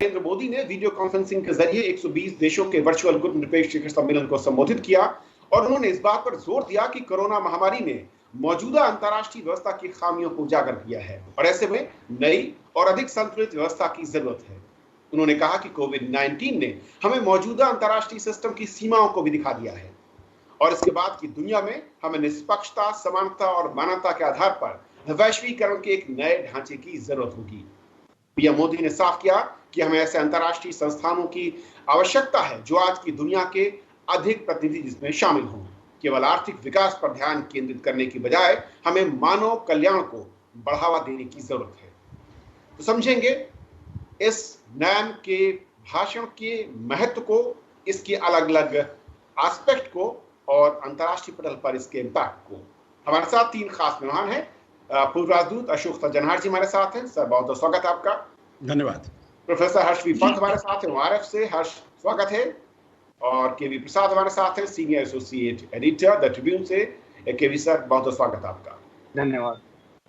नरेंद्र मोदी ने video conferencing के जरिए 120 देशों के वर्चुअल गुटनिरपेक्ष शिखर सम्मेलन को संबोधित किया और उन्होंने इस बात पर जोर दिया कि कोरोना महामारी ने मौजूदा अंतर्राष्ट्रीय व्यवस्था की खामियों को उजागर किया है और ऐसे में नई और अधिक संतुलित व्यवस्था की जरूरत है। उन्होंने कहा कि कोविड-19 ने हमें मौजूदा अंतर्राष्ट्रीय सिस्टम की सीमाओं को भी दिखा दिया है और इसके बाद की दुनिया में हमें निष्पक्षता, समानता और मानवता के आधार पर वैश्वीकरण के एक नए ढांचे की जरूरत होगी। पीएम मोदी ने साफ किया कि हमें ऐसे अंतर्राष्ट्रीय संस्थानों की आवश्यकता है जो आज की दुनिया के अधिक प्रतिनिधि जिसमें शामिल हों। केवल आर्थिक विकास पर ध्यान केंद्रित करने की बजाय हमें मानव कल्याण को बढ़ावा देने की जरूरत है। तो समझेंगे इस नैम के भाषण के महत्व को, इसके अलग अलग एस्पेक्ट को और अंतर्राष्ट्रीय पटल पर इसके इम्पैक्ट को। हमारे साथ तीन खास मेहमान हैं। पूर्व राजदूत अशोक सज्जनहार जी हमारे साथ हैं। सर, बहुत बहुत स्वागत है आपका। धन्यवाद। प्रोफेसर हर्ष वी पंत हमारे साथ हैं ORF से। हर्ष, स्वागत है। और केवी प्रसाद हमारे साथ हैं, senior associate editor the Tribune से। केवी सर, बहुत बहुत स्वागत है आपका। धन्यवाद।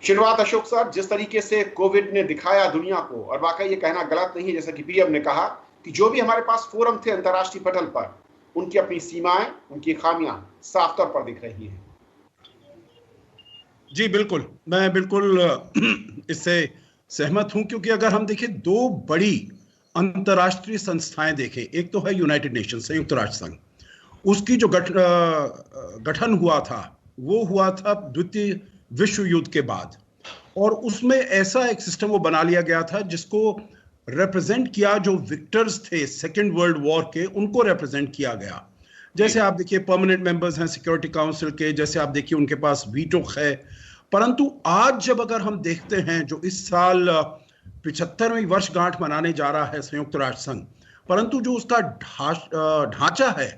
शुरुआत अशोक सर, जिस तरीके से कोविड ने दिखाया दुनिया को, और वाकई ये कहना गलत नहीं है जैसा कि पीएम ने कहा कि जो भी हमारे पास फोरम थे अंतर्राष्ट्रीय पटल पर, उनकी अपनी सीमाएं, उनकी खामियां साफ तौर पर दिख रही हैं। जी बिल्कुल, मैं बिल्कुल इससे सहमत हूं, क्योंकि अगर हम देखें दो बड़ी अंतर्राष्ट्रीय संस्थाएं देखें, एक तो है यूनाइटेड नेशन, संयुक्त राष्ट्र संघ। उसकी जो गठन हुआ था वो हुआ था द्वितीय विश्व युद्ध के बाद, और उसमें ऐसा एक सिस्टम वो बना लिया गया था जिसको रिप्रेजेंट किया, जो विक्टर्स थे सेकेंड वर्ल्ड वॉर के, उनको रिप्रेजेंट किया गया। जैसे आप देखिए परमानेंट मेंबर्स हैं सिक्योरिटी काउंसिल के, जैसे आप देखिए उनके पास वीटो है। परंतु आज जब अगर हम देखते हैं, जो इस साल 75वीं वर्षगांठ मनाने जा रहा है संयुक्त राष्ट्र संघ, परंतु जो उसका ढांचा है,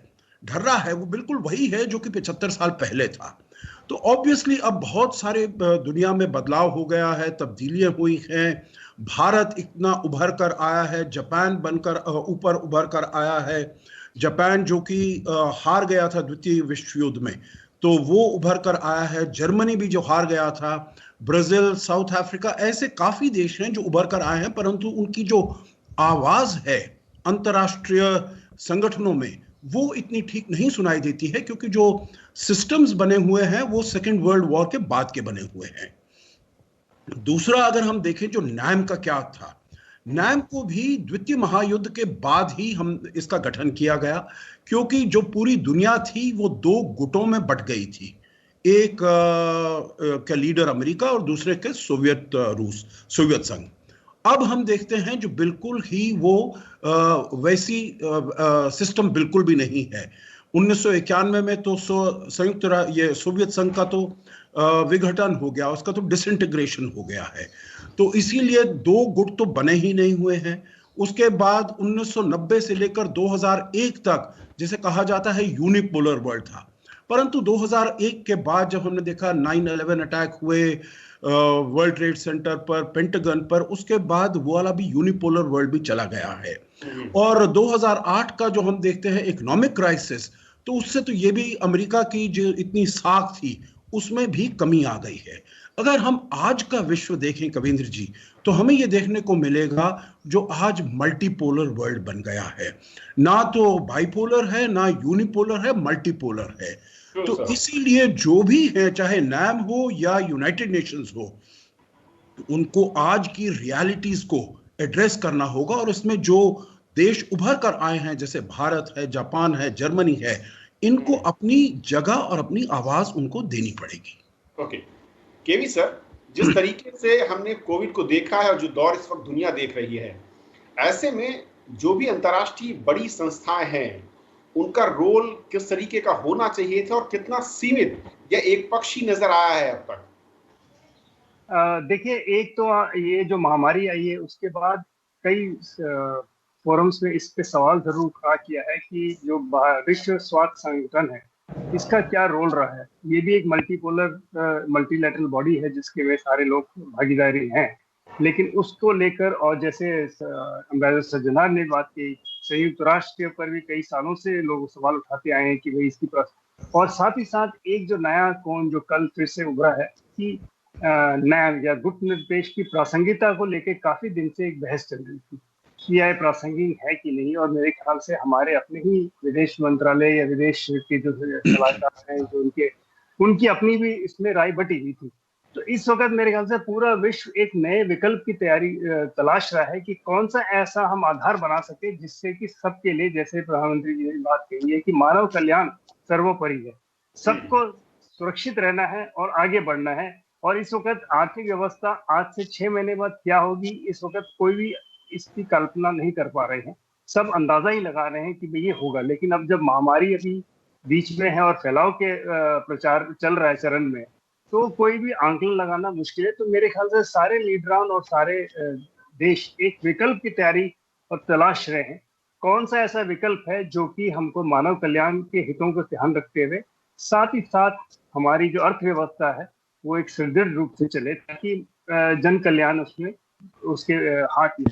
ढर्रा है, वो बिल्कुल वही है जो कि 75 साल पहले था। तो ऑब्वियसली अब बहुत सारे दुनिया में बदलाव हो गया है, तब्दीलियां हुई हैं। भारत इतना उभर कर आया है, जापान बनकर ऊपर उभर कर आया है। जापान जो कि हार गया था द्वितीय विश्व युद्ध में, तो वो उभर कर आया है। जर्मनी भी जो हार गया था, ब्राजील, साउथ अफ्रीका, ऐसे काफी देश हैं जो उभर कर आए हैं, परंतु उनकी जो आवाज है अंतर्राष्ट्रीय संगठनों में वो इतनी ठीक नहीं सुनाई देती है, क्योंकि जो सिस्टम्स बने हुए हैं वो सेकेंड वर्ल्ड वॉर के बाद के बने हुए हैं। दूसरा, अगर हम देखें जो नैम का क्या था, नैम को भी द्वितीय महायुद्ध के बाद ही हम इसका गठन किया गया, क्योंकि जो पूरी दुनिया थी वो दो गुटों में बट गई थी। एक के लीडर अमेरिका और दूसरे के सोवियत संघ। अब हम देखते हैं जो बिल्कुल ही वो वैसी सिस्टम बिल्कुल भी नहीं है। 1991 में तो ये सोवियत संघ का तो विघटन हो गया, उसका तो डिसइंटीग्रेशन हो गया है। तो इसीलिए दो गुट तो बने ही नहीं हुए हैं। उसके बाद 1990 से लेकर 2001 तक जिसे कहा जाता है यूनिपोलर वर्ल्ड था, परंतु 2001 के बाद जब हमने देखा 9/11 अटैक हुए वर्ल्ड ट्रेड सेंटर पर, पेंटागन पर, उसके बाद वो वाला भी यूनिपोलर वर्ल्ड भी चला गया है। और 2008 का जो हम देखते हैं इकोनॉमिक क्राइसिस, तो उससे तो ये भी अमेरिका की जो इतनी साख थी उसमें भी कमी आ गई है। अगर हम आज का विश्व देखें कविंद्र जी, तो हमें ये देखने को मिलेगा जो आज मल्टीपोलर वर्ल्ड बन गया है। ना तो बाइपोलर है, ना यूनिपोलर है, मल्टीपोलर है। तो इसीलिए जो भी है, चाहे नैम हो या यूनाइटेड नेशंस हो, उनको आज की रियलिटीज को एड्रेस करना होगा, और इसमें जो देश उभर कर आए हैं जैसे भारत है, जापान है, जर्मनी है, इनको अपनी जगह और अपनी आवाज उनको देनी पड़ेगी। ओके केवी सर, जिस तरीके से हमने कोविड को देखा है और जो दौर इस वक्त दुनिया देख रही है, ऐसे में जो भी अंतर्राष्ट्रीय बड़ी संस्थाएं हैं उनका रोल किस तरीके का होना चाहिए था और कितना सीमित या एक पक्षी नजर आया है अब तक? देखिए, एक तो ये जो महामारी आई है उसके बाद कई फोरम्स में इस पे सवाल जरूर खड़ा किया है कि जो विश्व स्वास्थ्य संगठन है इसका क्या रोल रहा है। ये भी एक मल्टीपोलर मल्टीलैटरल बॉडी है जिसके में सारे लोग भागीदारी हैं, लेकिन उसको लेकर, और जैसे एम्बेसडर सज्जनहार ने बात की, संयुक्त राष्ट्र के ऊपर भी कई सालों से लोग सवाल उठाते आए हैं कि भाई इसकी और साथ ही साथ एक जो नया कोण जो कल फिर से उभरा है कि नैम या गुट निरपेक्ष की प्रासंगिकता को लेकर काफी दिन से एक बहस चल रही थी। क्या प्रासंगिक है कि नहीं, और मेरे ख्याल से हमारे अपने ही विदेश मंत्रालय या विदेश के जो सलाहकार हैं, जो उनकी अपनी भी इसमें राय बटी हुई थी। तो इस वक्त मेरे ख्याल से पूरा विश्व एक नए विकल्प की तलाश रहा है कि कौन सा ऐसा हम आधार बना सके जिससे कि सबके लिए, जैसे प्रधानमंत्री जी ने बात कही है कि मानव कल्याण सर्वोपरि है, सबको सुरक्षित रहना है और आगे बढ़ना है। और इस वक्त आर्थिक व्यवस्था आज से 6 महीने बाद क्या होगी, इस वक्त कोई भी इसकी कल्पना नहीं कर पा रहे हैं। सब अंदाजा ही लगा रहे हैं कि भाई ये होगा, लेकिन अब जब महामारी अभी बीच में है और फैलाव के प्रचार चल रहा है चरण में, तो कोई भी आंकलन लगाना मुश्किल है। तो मेरे ख्याल से सारे लीडरान और सारे देश एक विकल्प की तैयारी और तलाश रहे हैं, कौन सा ऐसा विकल्प है जो कि हमको मानव कल्याण के हितों को ध्यान रखते हुए साथ ही साथ हमारी जो अर्थव्यवस्था है वो एक सुदृढ़ रूप से चले, ताकि जन कल्याण उसमें उसके हाथ में।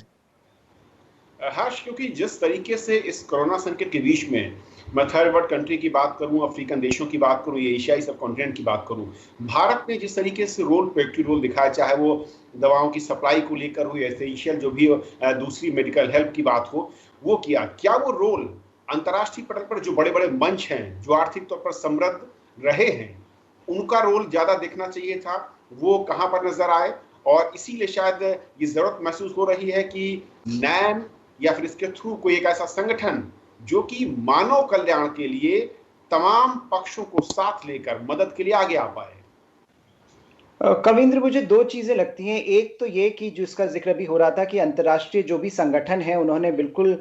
हर्ष, क्योंकि जिस तरीके से इस कोरोना संकट के बीच में मैं थर्ड वर्ल्ड कंट्री की बात करूं, अफ्रीकन देशों की बात करूं, एशियाई सब कॉन्टिनेंट की बात करूं, भारत ने जिस तरीके से प्रोएक्टिव रोल दिखाया, चाहे वो दवाओं की सप्लाई को लेकर हो, एसेंशियल जो भी दूसरी मेडिकल हेल्प की बात हो, वो किया। क्या वो रोल अंतर्राष्ट्रीय पटल पर जो बड़े बड़े मंच हैं, जो आर्थिक तौर पर समृद्ध रहे हैं, उनका रोल ज्यादा देखना चाहिए था? वो कहां पर नजर आए? और इसीलिए शायद ये जरूरत महसूस हो रही है कि नैम या फिर इसके थ्रू कोई एक ऐसा संगठन जो कि मानव कल्याण के लिए तमाम पक्षों को साथ लेकर मदद के लिए आगे आ पाए। कविंद्र, मुझे दो चीजें लगती हैं। एक तो ये कि जिसका जिक्र भी हो रहा था कि अंतर्राष्ट्रीय जो भी संगठन है उन्होंने बिल्कुल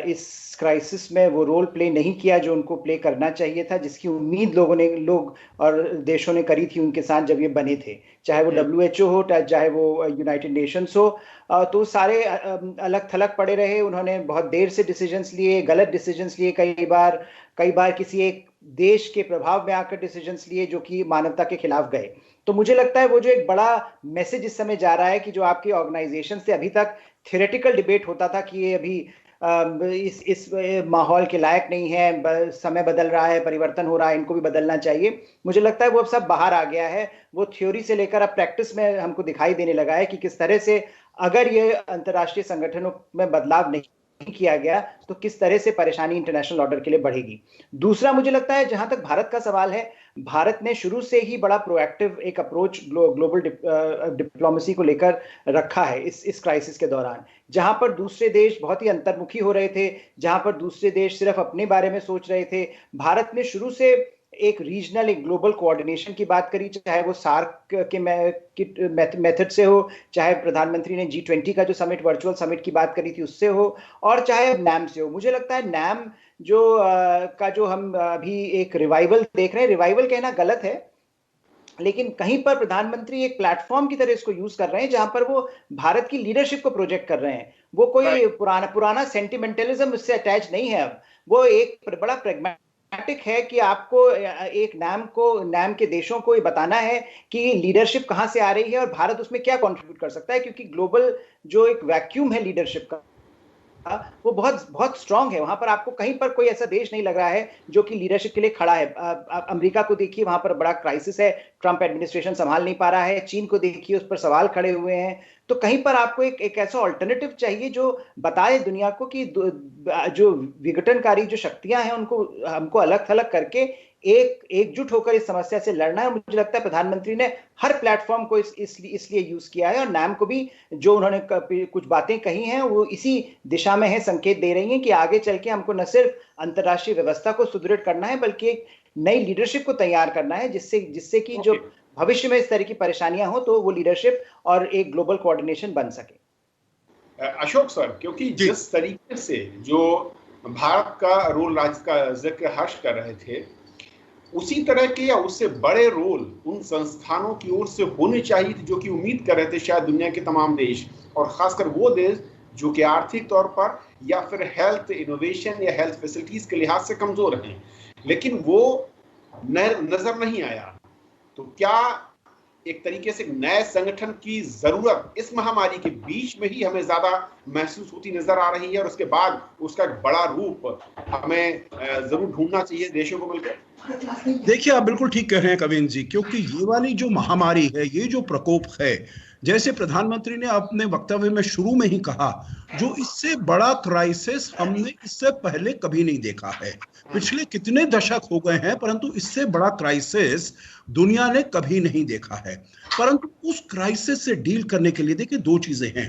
इस क्राइसिस में वो रोल प्ले नहीं किया जो उनको प्ले करना चाहिए था, जिसकी उम्मीद लोग और देशों ने करी थी उनके साथ जब ये बने थे, चाहे वो WHO हो, चाहे वो यूनाइटेड नेशंस हो। तो सारे अलग थलग पड़े रहे। उन्होंने बहुत देर से डिसीजंस लिए, गलत डिसीजंस लिए, कई बार किसी एक देश के प्रभाव में आकर डिसीजंस लिए जो कि मानवता के खिलाफ गए। तो मुझे लगता है वो जो एक बड़ा मैसेज इस समय जा रहा है कि जो आपकी ऑर्गेनाइजेशन से अभी तक थियोरेटिकल डिबेट होता था कि ये अभी इस माहौल के लायक नहीं है, समय बदल रहा है, परिवर्तन हो रहा है, इनको भी बदलना चाहिए, मुझे लगता है वो अब सब बाहर आ गया है। वो थ्योरी से लेकर अब प्रैक्टिस में हमको दिखाई देने लगा है कि किस तरह से अगर ये अंतर्राष्ट्रीय संगठनों में बदलाव नहीं किया गया तो किस तरह से परेशानी इंटरनेशनल ऑर्डर के लिए बढ़ेगी। दूसरा, मुझे लगता है जहां तक भारत का सवाल है, भारत ने शुरू से ही बड़ा प्रोएक्टिव एक अप्रोच ग्लोबल डिप्लोमेसी को लेकर रखा है इस क्राइसिस के दौरान, जहां पर दूसरे देश बहुत ही अंतर्मुखी हो रहे थे, जहां पर दूसरे देश सिर्फ अपने बारे में सोच रहे थे। भारत ने शुरू से एक रीजनल, एक ग्लोबल कोऑर्डिनेशन की बात करी, चाहे वो सार्क के मेथड से हो, चाहे प्रधानमंत्री ने G20 का जो समिट, वर्चुअल समिट की बात करी थी उससे हो, और चाहे नैम से हो। मुझे लगता है नैम जो हम अभी एक रिवाइवल देख रहे हैं, रिवाइवल कहना गलत है, लेकिन कहीं पर प्रधानमंत्री एक प्लेटफॉर्म की तरह इसको यूज कर रहे हैं जहां पर वो भारत की लीडरशिप को प्रोजेक्ट कर रहे हैं। वो कोई पुराना सेंटिमेंटलिज्म इससे अटैच नहीं है। अब वो एक बड़ा प्रैग्मेटिक है कि आपको एक नैम के देशों को ये बताना है कि लीडरशिप कहां से आ रही है और भारत उसमें क्या कंट्रीब्यूट कर सकता है, क्योंकि ग्लोबल जो एक वैक्यूम है लीडरशिप का वो बहुत स्ट्रांग है। वहां पर आपको कहीं पर कोई ऐसा देश नहीं लग रहा है जो कि लीडरशिप के लिए खड़ा है। अमेरिका को देखिए, वहां पर बड़ा क्राइसिस है, ट्रंप एडमिनिस्ट्रेशन संभाल नहीं पा रहा है। चीन को देखिए, उस पर सवाल खड़े हुए हैं। तो कहीं पर आपको एक ऐसा ऑल्टरनेटिव चाहिए जो बताए दुनिया को कि जो विघटनकारी जो शक्तियां हैं उनको हमको अलग थलग करके एकजुट होकर इस समस्या से लड़ना है। मुझे लगता है प्रधानमंत्री ने हर प्लेटफॉर्म को इसलिए यूज किया है, और नैम को भी जो उन्होंने कुछ बातें कही हैं वो इसी दिशा में है, संकेत दे रही हैं कि आगे चल के हमको न सिर्फ अंतर्राष्ट्रीय व्यवस्था को सुदृढ़ करना है बल्कि एक नई लीडरशिप को तैयार करना है, जिससे कि जो भविष्य में इस तरह की परेशानियां हो तो वो लीडरशिप और एक ग्लोबल कोऑर्डिनेशन बन सके। अशोक सर, क्योंकि जिस तरीके से जो भारत का रोल राज्य का जिक्र हर्ष कर रहे थे, उसी तरह के या उससे बड़े रोल उन संस्थानों की ओर से होने चाहिए जो कि उम्मीद कर रहे थे शायद दुनिया के तमाम देश, और खासकर वो देश जो कि आर्थिक तौर पर या फिर हेल्थ इनोवेशन या हेल्थ फैसिलिटीज के लिहाज से कमजोर हैं, लेकिन वो नजर नहीं आया। तो क्या एक तरीके से नए संगठन की जरूरत इस महामारी के बीच में ही हमें ज्यादा महसूस होती नजर आ रही है, और उसके बाद उसका एक बड़ा रूप हमें जरूर ढूंढना चाहिए देशों को मिलकर? देखिए, आप बिल्कुल ठीक कह रहे हैं कविंद्र जी, क्योंकि ये वाली जो महामारी है, ये जो प्रकोप है, जैसे प्रधानमंत्री ने अपने वक्तव्य में शुरू में ही कहा, जो इससे बड़ा क्राइसिस हमने इससे पहले कभी नहीं देखा है। पिछले कितने दशक हो गए हैं, परंतु इससे बड़ा क्राइसिस दुनिया ने कभी नहीं देखा है। परंतु उस क्राइसिस से डील करने के लिए देखिए दो चीजें हैं।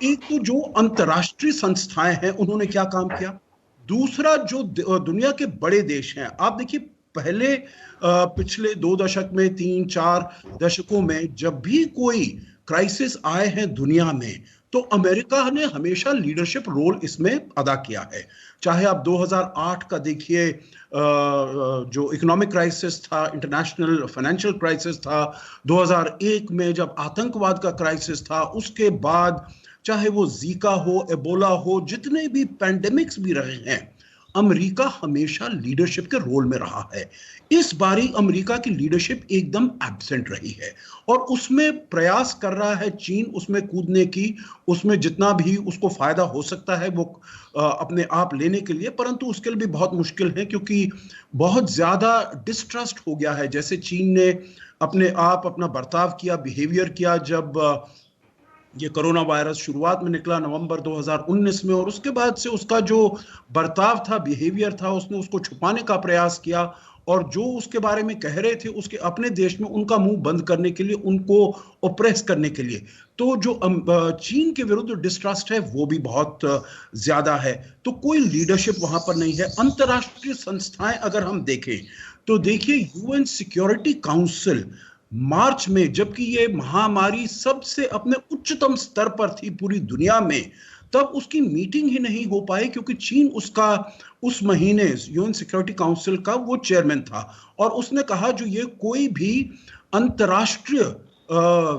एक तो जो अंतर्राष्ट्रीय संस्थाएं हैं उन्होंने क्या काम किया, दूसरा जो दुनिया के बड़े देश हैं। आप देखिए पहले पिछले 2 दशक में, 3-4 दशकों में जब भी कोई क्राइसिस आए हैं दुनिया में, तो अमेरिका ने हमेशा लीडरशिप रोल इसमें अदा किया है। चाहे आप 2008 का देखिए, जो इकोनॉमिक क्राइसिस था, इंटरनेशनल फाइनेंशियल क्राइसिस था, 2001 में जब आतंकवाद का क्राइसिस था, उसके बाद चाहे वो जीका हो, एबोला हो, जितने भी पैंडेमिक्स भी रहे हैं, अमेरिका हमेशा लीडरशिप के रोल में रहा है। इस बारी अमेरिका की लीडरशिप एकदम एब्सेंट रही है और उसमें प्रयास कर रहा है चीन उसमें कूदने की, उसमें जितना भी उसको फायदा हो सकता है वो अपने आप लेने के लिए, परंतु उसके लिए भी बहुत मुश्किल है क्योंकि बहुत ज्यादा डिस्ट्रस्ट हो गया है। जैसे चीन ने अपने आप अपना बर्ताव किया, बिहेवियर किया, जब ये कोरोना वायरस शुरुआत में निकला नवंबर 2019 में, और उसके बाद से उसका जो बर्ताव था, बिहेवियर था, उसने उसको छुपाने का प्रयास किया और जो उसके बारे में कह रहे थे उसके अपने देश में उनका मुंह बंद करने के लिए, उनको ओप्रेस करने के लिए। तो जो चीन के विरुद्ध डिस्ट्रस्ट है वो भी बहुत ज्यादा है। तो कोई लीडरशिप वहां पर नहीं है। अंतर्राष्ट्रीय संस्थाएं अगर हम देखें तो देखिए यूएन सिक्योरिटी काउंसिल मार्च में, जबकि ये महामारी सबसे अपने उच्चतम स्तर पर थी पूरी दुनिया में, तब उसकी मीटिंग ही नहीं हो पाई क्योंकि चीन उसका उस महीने यूएन सिक्योरिटी काउंसिल का वो चेयरमैन था और उसने कहा जो ये कोई भी अंतर्राष्ट्रीय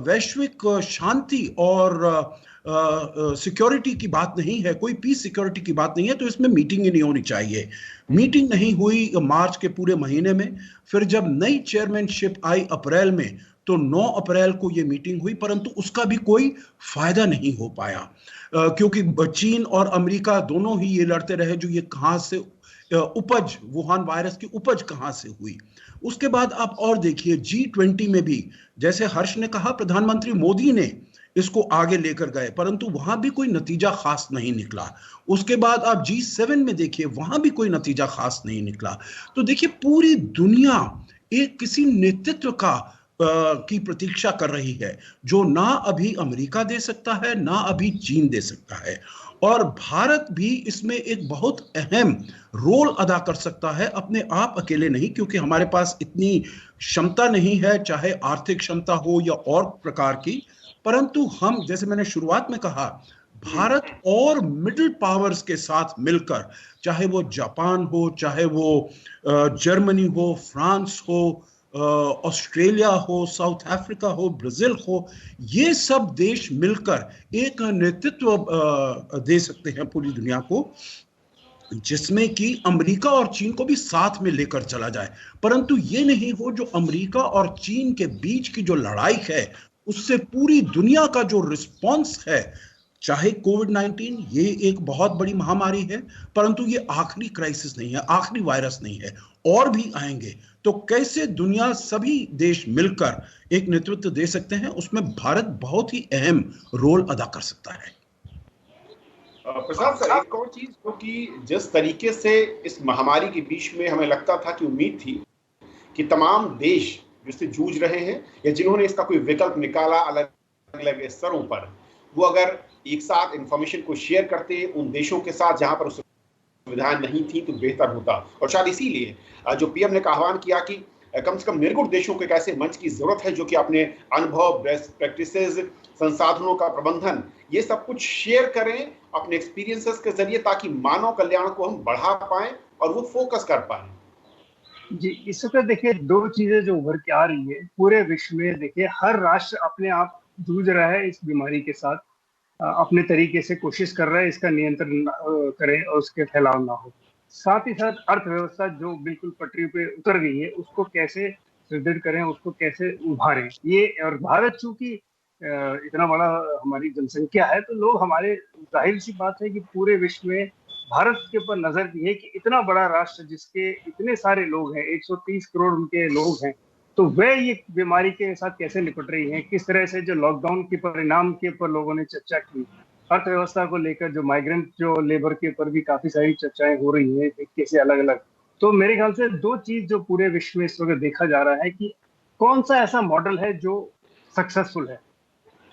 वैश्विक शांति और सिक्योरिटी की बात नहीं है, कोई पीस सिक्योरिटी की बात नहीं है, तो इसमें मीटिंग ही नहीं होनी चाहिए। मीटिंग नहीं हुई मार्च के पूरे महीने में। फिर जब नई चेयरमैनशिप आई अप्रैल में, तो 9 अप्रैल को ये मीटिंग हुई, परंतु उसका भी कोई फायदा नहीं हो पाया क्योंकि चीन और अमेरिका दोनों ही ये लड़ते रहे जो ये कहां से उपज, वुहान वायरस की उपज कहां से हुई। उसके बाद आप और देखिए G20 में भी, जैसे हर्ष ने कहा, प्रधानमंत्री मोदी ने इसको आगे लेकर गए, परंतु वहां भी कोई नतीजा खास नहीं निकला। उसके बाद आप G7 में देखिए, वहां भी कोई नतीजा खास नहीं निकला। तो देखिए पूरी दुनिया एक किसी नेतृत्व का की प्रतीक्षा कर रही है जो ना अभी अमेरिका दे सकता है, ना अभी चीन दे सकता है। और भारत भी इसमें एक बहुत अहम रोल अदा कर सकता है, अपने आप अकेले नहीं, क्योंकि हमारे पास इतनी क्षमता नहीं है, चाहे आर्थिक क्षमता हो या और प्रकार की। परंतु हम, जैसे मैंने शुरुआत में कहा, भारत और मिडिल पावर्स के साथ मिलकर, चाहे वो जापान हो, चाहे वो जर्मनी हो, फ्रांस हो, ऑस्ट्रेलिया हो, साउथ अफ्रीका हो, ब्राजील हो, ये सब देश मिलकर एक नेतृत्व दे सकते हैं पूरी दुनिया को, जिसमें कि अमेरिका और चीन को भी साथ में लेकर चला जाए। परंतु ये नहीं हो जो अमेरिका और चीन के बीच की जो लड़ाई है उससे पूरी दुनिया का जो रिस्पॉन्स है, चाहे कोविड-19 ये एक बहुत बड़ी महामारी है, परंतु ये आखिरी क्राइसिस नहीं है, आखिरी वायरस नहीं है, और भी आएंगे। तो कैसे दुनिया, सभी देश मिलकर एक नेतृत्व दे सकते हैं, उसमें भारत बहुत ही अहम रोल अदा कर सकता है। प्रसाद सर, एक और चीज जो कि जिस तरीके से इस महामारी के बीच में हमें लगता था कि उम्मीद थी कि तमाम देश जिससे जूझ रहे हैं या जिन्होंने इसका कोई विकल्प निकाला अलग अलग स्तरों पर, वो अगर एक साथ इंफॉर्मेशन को शेयर करते उन देशों के साथ जहां पर सुविधाएं नहीं थी तो बेहतर होता। और शायद इसीलिए जो पीएम ने का आह्वान किया कि कम से कम निर्गुण देशों के एक ऐसे मंच की जरूरत है जो कि अपने अनुभव, बेस्ट प्रैक्टिसेस, संसाधनों का प्रबंधन, ये सब कुछ शेयर करें अपने एक्सपीरियंसेस के जरिए, ताकि मानव कल्याण को हम बढ़ा पाएं और वो फोकस कर पाएं। जी, इस वक्त देखिए 2 चीजें जो उभर के आ रही है पूरे विश्व में। देखिए हर राष्ट्र अपने आप जूझ रहा है इस बीमारी के साथ, अपने तरीके से कोशिश कर रहा है इसका नियंत्रण करें और उसके फैलाव ना हो। साथ ही साथ अर्थव्यवस्था जो बिल्कुल पटरी पे उतर गई है उसको कैसे सुदृढ़ करें, उसको कैसे उभारें। ये, और भारत चूंकि इतना बड़ा हमारी जनसंख्या है, तो लोग हमारे, जाहिर सी बात है कि पूरे विश्व में भारत के ऊपर नजर भी है कि इतना बड़ा राष्ट्र जिसके इतने सारे लोग हैं, 130 करोड़ उनके लोग हैं, तो वे ये बीमारी के साथ कैसे निपट रही हैं, किस तरह से जो लॉकडाउन के परिणाम के ऊपर लोगों ने चर्चा की, अर्थव्यवस्था को लेकर जो माइग्रेंट जो लेबर के ऊपर भी काफी सारी चर्चाएं हो रही हैं कैसे अलग अलग। तो मेरे ख्याल से दो चीज जो पूरे विश्व में इस वक्त देखा जा रहा है कि कौन सा ऐसा मॉडल है जो सक्सेसफुल है,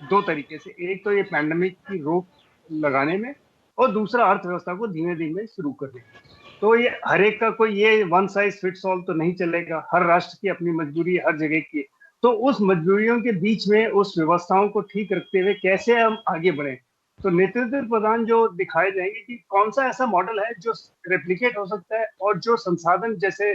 दो तरीके से, एक तो ये पैंडेमिक की रोक लगाने में और दूसरा अर्थव्यवस्था को धीमे धीमे शुरू करने में। तो ये हर एक का कोई ये वन साइज फिट्स ऑल तो नहीं चलेगा, हर राष्ट्र की अपनी मजबूरी है, हर जगह की। तो उस मजबूरियों के बीच में उस व्यवस्थाओं को ठीक रखते हुए कैसे हम आगे बढ़े, तो नेतृत्व प्रदान जो दिखाए जाएंगे कि कौन सा ऐसा मॉडल है जो रेप्लिकेट हो सकता है और जो संसाधन, जैसे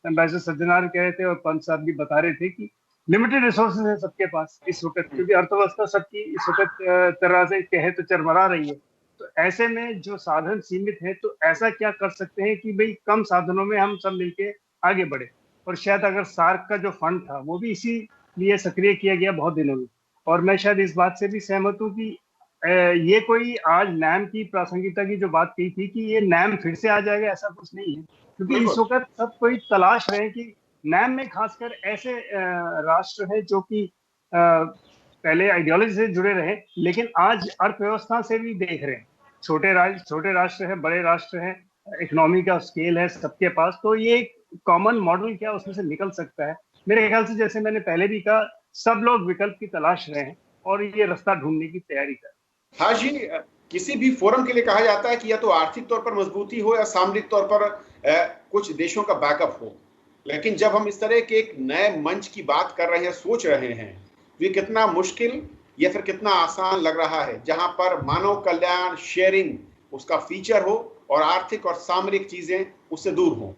एम्बेसडर सज्जनार कह रहे थे और पंत साहब भी बता रहे थे कि लिमिटेड रिसोर्सेज है सबके पास इस वक्त, क्योंकि अर्थव्यवस्था सबकी इस वक्त तरह से कहे तो चरमरा रही है। तो ऐसे में जो साधन सीमित है, तो ऐसा क्या कर सकते हैं कि भाई कम साधनों में हम सब मिलके आगे बढ़े। और शायद अगर सार्क का जो फंड था वो भी इसीलिए सक्रिय किया गया बहुत दिनों में। और मैं शायद इस बात से भी सहमत हूँ कि ये कोई आज नैम की प्रासंगिकता की जो बात कही थी कि ये नैम फिर से आ जाएगा, ऐसा कुछ नहीं है, क्योंकि इस वक्त सब कोई तलाश रहे कि नैम में खासकर ऐसे राष्ट्र है जो कि पहले आइडियोलॉजी से जुड़े रहे लेकिन आज अर्थव्यवस्था से भी देख रहे हैं। छोटे राष्ट्र है, बड़े राष्ट्र है, इकोनॉमी का स्केल है सबके पास, तो ये एक कॉमन मॉडल क्या उसमें से निकल सकता है। मेरे ख्याल से जैसे मैंने पहले भी कहा, सब लोग विकल्प की तलाश रहे हैं और ये रास्ता ढूंढने की तैयारी कर। हाँ जी, किसी भी फोरम के लिए कहा जाता है कि या तो आर्थिक तौर पर मजबूती हो या सामरिक तौर पर कुछ देशों का बैकअप हो, लेकिन जब हम इस तरह के एक नए मंच की बात कर रहे हैं, सोच रहे हैं, तो ये कितना मुश्किल या फिर कितना आसान लग रहा है, जहां पर मानव कल्याण, शेयरिंग उसका फीचर हो और आर्थिक और सामरिक चीजें उससे दूर हो।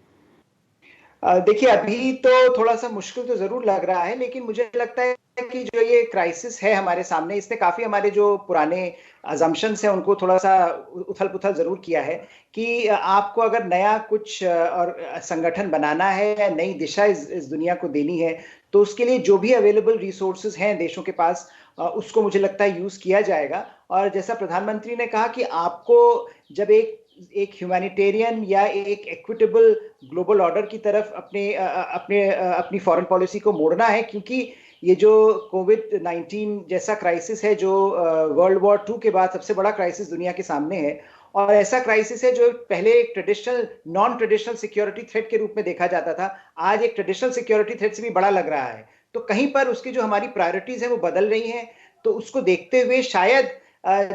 देखिए, अभी तो थोड़ा सा मुश्किल तो जरूर लग रहा है, लेकिन मुझे लगता है कि जो ये क्राइसिस है हमारे सामने, इसने काफी हमारे जो पुराने अजम्पशंस हैं उनको थोड़ा सा उथल पुथल जरूर किया है कि आपको अगर नया कुछ और संगठन बनाना है या नई दिशा इस दुनिया को देनी है, तो उसके लिए जो भी अवेलेबल रिसोर्सेज हैं देशों के पास, उसको मुझे लगता है यूज किया जाएगा। और जैसा प्रधानमंत्री ने कहा कि आपको जब एक ह्यूमैनिटेरियन या एक इक्विटेबल ग्लोबल ऑर्डर की तरफ अपनी फॉरेन पॉलिसी को मोड़ना है, क्योंकि ये जो कोविड-19 जैसा क्राइसिस है जो वर्ल्ड वॉर 2 के बाद सबसे बड़ा क्राइसिस दुनिया के सामने है, और ऐसा क्राइसिस है जो पहले एक नॉन ट्रेडिशनल सिक्योरिटी थ्रेट के रूप में देखा जाता था, आज एक ट्रेडिशनल सिक्योरिटी थ्रेट से भी बड़ा लग रहा है। तो कहीं पर उसकी जो हमारी प्रायोरिटीज है वो बदल रही हैं, तो उसको देखते हुए शायद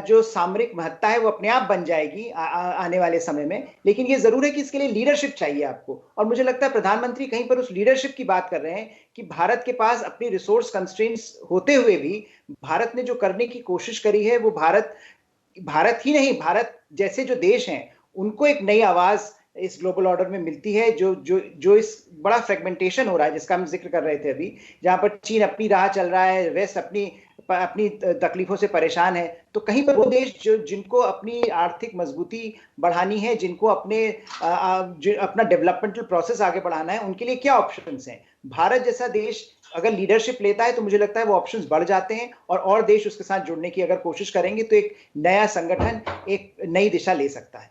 जो सामरिक महत्ता है वो अपने आप बन जाएगी आने वाले समय में। लेकिन ये जरूर है कि इसके लिए लीडरशिप चाहिए आपको, और मुझे लगता है प्रधानमंत्री कहीं पर उस लीडरशिप की बात कर रहे हैं कि भारत के पास अपनी रिसोर्स कंस्ट्रेंट्स होते हुए भी भारत ने जो करने की कोशिश करी है वो भारत ही नहीं, भारत जैसे जो देश हैं उनको एक नई आवाज इस ग्लोबल ऑर्डर में मिलती है, जो इस बड़ा फ्रेगमेंटेशन हो रहा है जिसका हम जिक्र कर रहे थे अभी, जहां पर चीन अपनी राह चल रहा है, वेस्ट अपनी तकलीफों से परेशान है। तो कहीं पर वो देश जिनको अपनी आर्थिक मजबूती बढ़ानी है, जिनको अपना डेवलपमेंटल प्रोसेस आगे बढ़ाना है, उनके लिए क्या ऑप्शंस हैं। भारत जैसा देश अगर लीडरशिप लेता है तो मुझे लगता है वो ऑप्शंस बढ़ जाते हैं, और देश उसके साथ जुड़ने की अगर कोशिश करेंगे तो एक नया संगठन एक नई दिशा ले सकता है।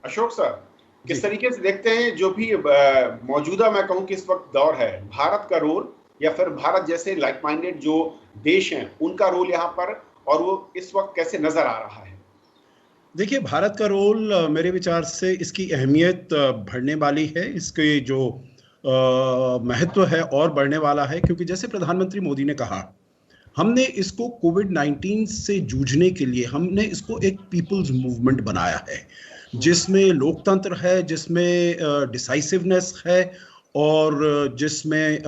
अशोक सर, किस तरीके से देखते हैं जो भी मौजूदा, मैं कहूं कि इस वक्त दौर है, भारत का रोल या फिर भारत जैसे लाइक माइंडेड जो देश हैं उनका रोल यहाँ पर, और वो इस वक्त कैसे नजर आ रहा है? देखिए, भारत का रोल मेरे विचार से इसकी अहमियत बढ़ने वाली है, इसके जो महत्व है और बढ़ने वाला है, क्योंकि जैसे प्रधानमंत्री मोदी ने कहा, हमने इसको कोविड-19 से जूझने के लिए हमने इसको एक पीपल्स मूवमेंट बनाया है, जिसमें लोकतंत्र है, जिसमें डिसाइसिवनेस है और जिसमें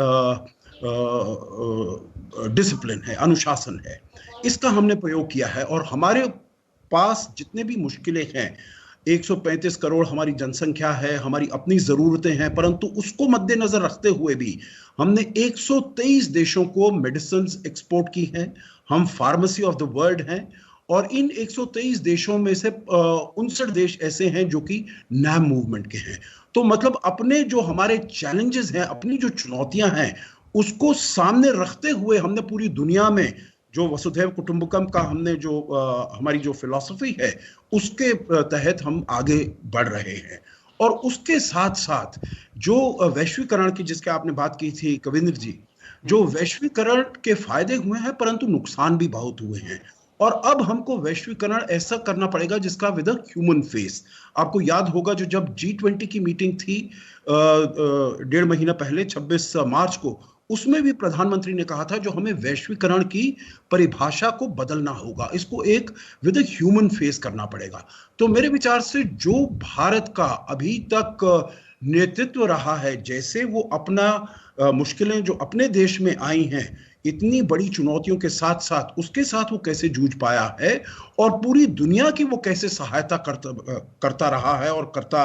डिसिप्लिन है, अनुशासन है। इसका हमने प्रयोग किया है, और हमारे पास जितने भी मुश्किलें हैं, 135 करोड़ हमारी जनसंख्या है, हमारी अपनी ज़रूरतें हैं, परंतु उसको मद्देनज़र रखते हुए भी हमने 123 देशों को मेडिसिन एक्सपोर्ट की हैं। हम फार्मेसी ऑफ द वर्ल्ड हैं, और इन 123 देशों में से 59 देश ऐसे हैं जो कि नैम मूवमेंट के हैं। तो मतलब अपने जो हमारे चैलेंजेस हैं, अपनी जो चुनौतियां हैं, उसको सामने रखते हुए हमने पूरी दुनिया में जो वसुधैव कुटुंबकम का हमने जो हमारी जो फिलॉसफी है उसके तहत हम आगे बढ़ रहे हैं। और उसके साथ साथ जो वैश्वीकरण की जिसके आपने बात की थी कविंद्र जी, जो वैश्वीकरण के फायदे हुए हैं परंतु नुकसान भी बहुत हुए हैं। और अब हमको वैश्वीकरण ऐसा करना पड़ेगा जिसका विद अ ह्यूमन फेस। आपको याद होगा जो जब G20 की मीटिंग थी 1.5 महीना पहले 26 मार्च को, उसमें भी प्रधानमंत्री ने कहा था जो हमें वैश्वीकरण की परिभाषा को बदलना होगा, इसको एक विद अ ह्यूमन फेस करना पड़ेगा। तो मेरे विचार से जो भारत का अभी तक नेतृत्व रहा है, जैसे वो अपना मुश्किलें जो अपने देश में आई हैं, इतनी बड़ी चुनौतियों के साथ साथ उसके साथ वो कैसे जूझ पाया है और पूरी दुनिया की वो कैसे सहायता करता रहा है और करता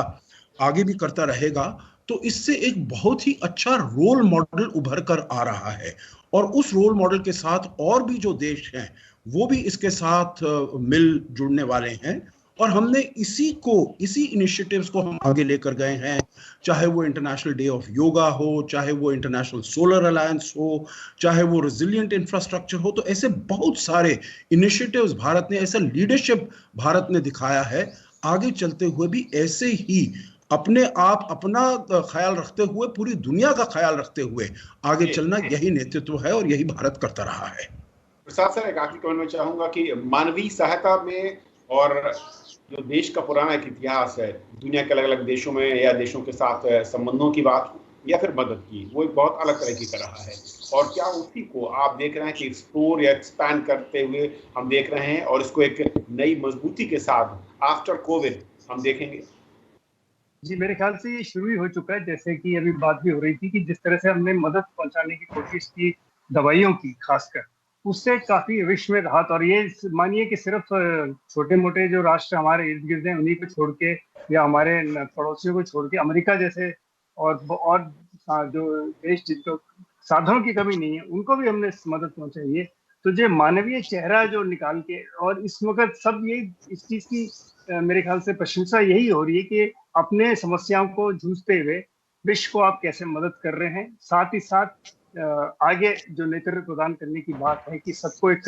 आगे भी करता रहेगा, तो इससे एक बहुत ही अच्छा रोल मॉडल उभर कर आ रहा है। और उस रोल मॉडल के साथ और भी जो देश हैं वो भी इसके साथ मिल जुड़ने वाले हैं। और हमने इसी इनिशिएटिव्स को हम आगे लेकर गए हैं, चाहे वो इंटरनेशनल डे ऑफ योगा हो, चाहे वो इंटरनेशनल सोलर अलायंस हो, चाहे वो रेजिलिएंट इंफ्रास्ट्रक्चर हो। तो ऐसे बहुत सारे इनिशिएटिव्स भारत ने, ऐसा लीडरशिप भारत ने दिखाया है। आगे चलते हुए भी ऐसे ही अपने आप अपना ख्याल रखते हुए, पूरी दुनिया का ख्याल रखते हुए आगे चलना, यही नेतृत्व है और यही भारत करता रहा है। प्रसाद सर, एक आखिरी कमेंट में चाहूंगा कि मानवीय सहायता में और जो देश का पुराना एक इतिहास है, दुनिया के अलग अलग देशों में या देशों के साथ संबंधों की बात या फिर मदद की, वो एक बहुत अलग तरह की कर रहा है। और क्या उसी को आप देख रहे हैं कि एक्सप्लोर या एक्सपैंड करते हुए हम देख रहे हैं और इसको एक नई मजबूती के साथ आफ्टर कोविड हम देखेंगे? जी, मेरे ख्याल से ये शुरू ही हो चुका है। जैसे कि अभी बात भी हो रही थी कि जिस तरह से हमने मदद पहुंचाने की कोशिश की दवाइयों की खासकर, उससे काफी विश्व में राहत। और ये मानिए कि सिर्फ छोटे मोटे जो राष्ट्र हमारे इर्द गिर्द हैं उन्हीं को छोड़ के या हमारे पड़ोसियों को छोड़ के अमेरिका जैसे और जो देश जिनको साधनों की कमी नहीं है उनको भी हमने मदद पहुंचाई है। तो जो मानवीय चेहरा जो निकाल के, और इस वक्त सब ये इस चीज की मेरे ख्याल से प्रशंसा यही हो रही है कि अपने समस्याओं को जूझते हुए विश्व को आप कैसे मदद कर रहे हैं। साथ ही साथ आगे जो नेतृत्व प्रदान करने की बात है कि सबको एक